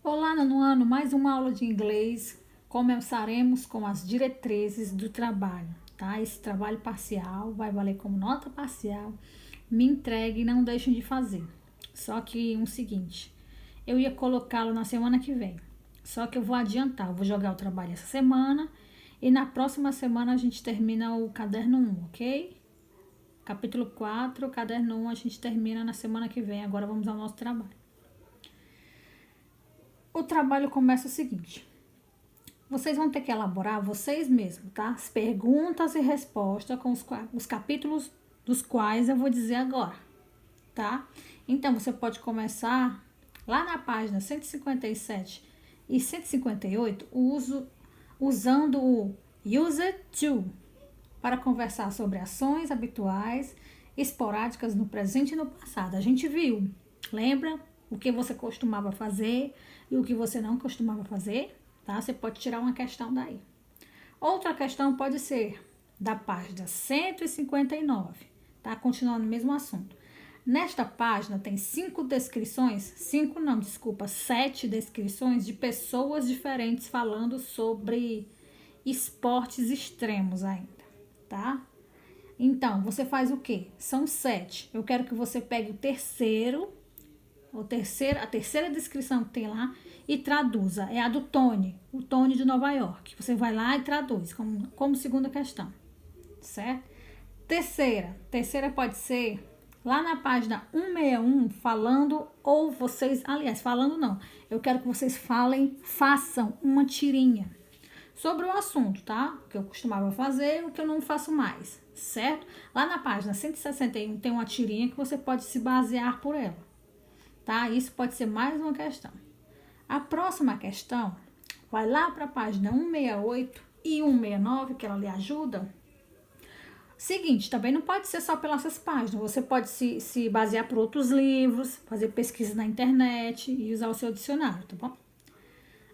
Olá, nono ano, mais uma aula de inglês. Começaremos com as diretrizes do trabalho, tá? Esse trabalho parcial vai valer como nota parcial. Me entregue e não deixem de fazer. Só que seguinte, eu ia colocá-lo na semana que vem. Só que eu vou adiantar, eu vou jogar o trabalho essa semana e na próxima semana a gente termina o caderno 1, ok? Capítulo 4, caderno 1, a gente termina na semana que vem. Agora vamos ao nosso trabalho. O trabalho começa o seguinte: vocês vão ter que elaborar vocês mesmos, tá? As perguntas e respostas com os capítulos dos quais eu vou dizer agora, tá? Então, você pode começar lá na página 157 e 158 usando o use to para conversar sobre ações habituais, esporádicas no presente e no passado. A gente viu, lembra o que você costumava fazer e o que você não costumava fazer? Tá? Você pode tirar uma questão daí. Outra questão pode ser da página 159, tá? Continuando no mesmo assunto. Nesta página tem 7 descrições de pessoas diferentes falando sobre esportes extremos ainda, tá? Então, você faz o quê? São 7. Eu quero que você pegue a terceira descrição que tem lá e traduza. É a do Tony, o Tony de Nova York. Você vai lá e traduz como segunda questão, certo? Terceira pode ser lá na página 161, falando, ou vocês, aliás, falando não. Eu quero que vocês façam uma tirinha sobre o assunto, tá? O que eu costumava fazer e o que eu não faço mais, certo? Lá na página 161 tem uma tirinha que você pode se basear por ela, tá? Isso pode ser mais uma questão. A próxima questão vai lá para a página 168 e 169, que ela lhe ajuda. Seguinte, também não pode ser só pelas essas páginas, você pode se basear por outros livros, fazer pesquisa na internet e usar o seu dicionário, tá bom?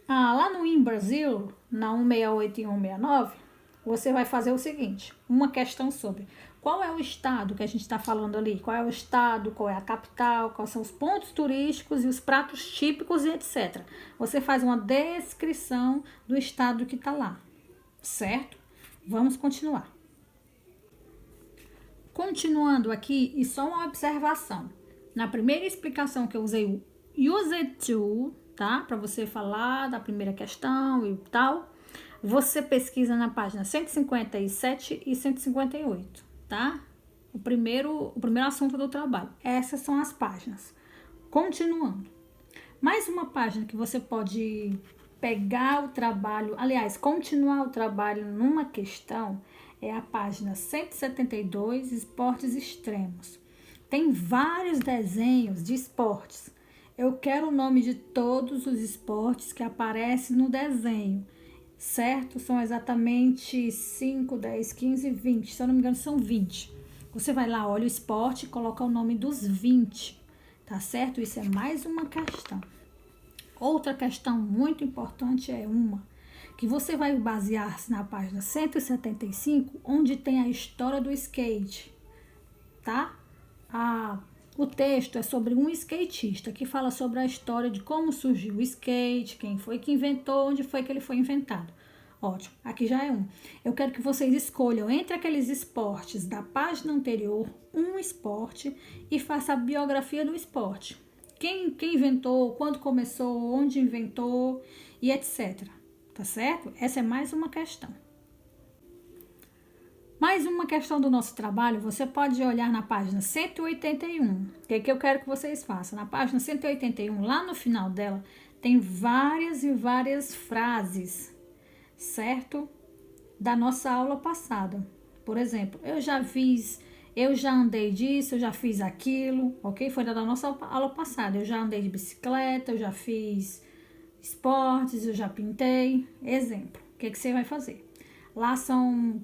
Lá no In Brasil, na 168 e 169, você vai fazer o seguinte, uma questão sobre qual é o estado que a gente está falando ali, qual é o estado, qual é a capital, quais são os pontos turísticos e os pratos típicos e etc. Você faz uma descrição do estado que está lá, certo? Vamos continuar. Continuando aqui, e só uma observação. Na primeira explicação que eu usei o use to, tá? Para você falar da primeira questão e tal, você pesquisa na página 157 e 158, tá? O primeiro assunto do trabalho. Essas são as páginas. Continuando. Mais uma página que você pode pegar o trabalho, aliás, continuar o trabalho numa questão, é a página 172, esportes extremos. Tem vários desenhos de esportes. Eu quero o nome de todos os esportes que aparecem no desenho, certo? São exatamente 5, 10, 15, 20. Se eu não me engano, são 20. Você vai lá, olha o esporte e coloca o nome dos 20, tá certo? Isso é mais uma questão. Outra questão muito importante é uma que você vai basear-se na página 175, onde tem a história do skate, tá? O texto é sobre um skatista que fala sobre a história de como surgiu o skate, quem foi que inventou, onde foi que ele foi inventado. Ótimo, aqui já é um. Eu quero que vocês escolham entre aqueles esportes da página anterior um esporte e faça a biografia do esporte. Quem inventou, quando começou, onde inventou e etc. Tá certo? Essa é mais uma questão. Mais uma questão do nosso trabalho, você pode olhar na página 181. O que eu quero que vocês façam? Na página 181, lá no final dela, tem várias e várias frases, certo? Da nossa aula passada. Por exemplo, eu já andei disso, eu já fiz aquilo, ok? Foi da nossa aula passada. Eu já andei de bicicleta, eu já fiz esportes, eu já pintei. Exemplo, o que você vai fazer? Lá são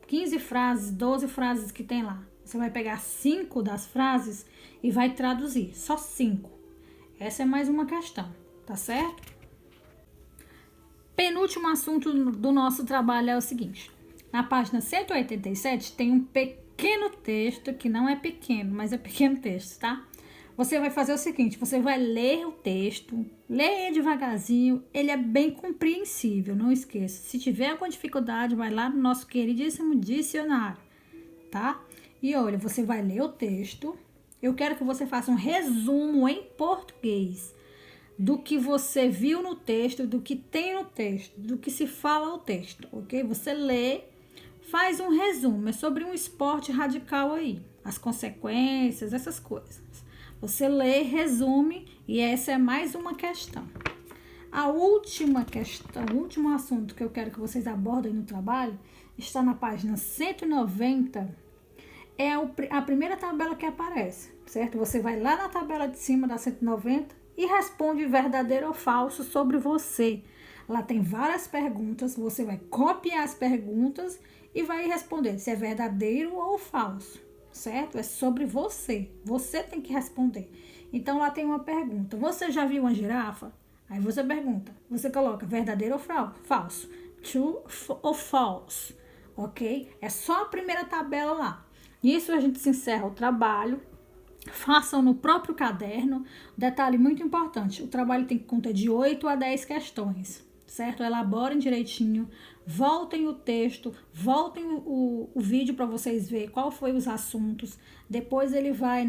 15 frases, 12 frases que tem lá. Você vai pegar 5 das frases e vai traduzir, só 5. Essa é mais uma questão, tá certo? Penúltimo assunto do nosso trabalho é o seguinte. Na página 187 tem um pequeno texto, que não é pequeno, mas é pequeno texto, tá? você vai fazer o seguinte, você vai ler o texto, leia devagarzinho, ele é bem compreensível, não esqueça. Se tiver alguma dificuldade, vai lá no nosso queridíssimo dicionário, tá? E olha, você vai ler o texto, eu quero que você faça um resumo em português do que você viu no texto, do que tem no texto, do que se fala no texto, ok? Você lê, faz um resumo, é sobre um esporte radical aí, as consequências, essas coisas. Você lê, resume e essa é mais uma questão. A última questão, o último assunto que eu quero que vocês abordem no trabalho está na página 190. É a primeira tabela que aparece, certo? Você vai lá na tabela de cima da 190 e responde verdadeiro ou falso sobre você. Lá tem várias perguntas, você vai copiar as perguntas e vai responder se é verdadeiro ou falso. Certo? É sobre você. Você tem que responder. Então, lá tem uma pergunta. Você já viu uma girafa? Aí você pergunta. Você coloca verdadeiro ou falso? True ou false? Ok? É só a primeira tabela lá. Isso a gente se encerra o trabalho. Façam no próprio caderno. Detalhe muito importante. O trabalho tem que conter de 8 a 10 questões. Certo? Elaborem direitinho, voltem o texto, voltem o vídeo para vocês verem qual foi os assuntos. Depois ele vai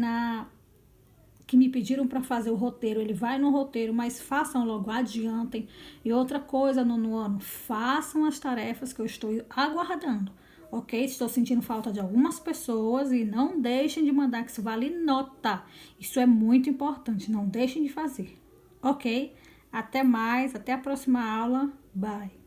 que me pediram para fazer o roteiro, ele vai no roteiro, mas façam logo, adiantem. E outra coisa, no ano, façam as tarefas que eu estou aguardando, ok? Estou sentindo falta de algumas pessoas e não deixem de mandar, que isso vale nota. Isso é muito importante, não deixem de fazer, ok? Até mais, até a próxima aula. Bye!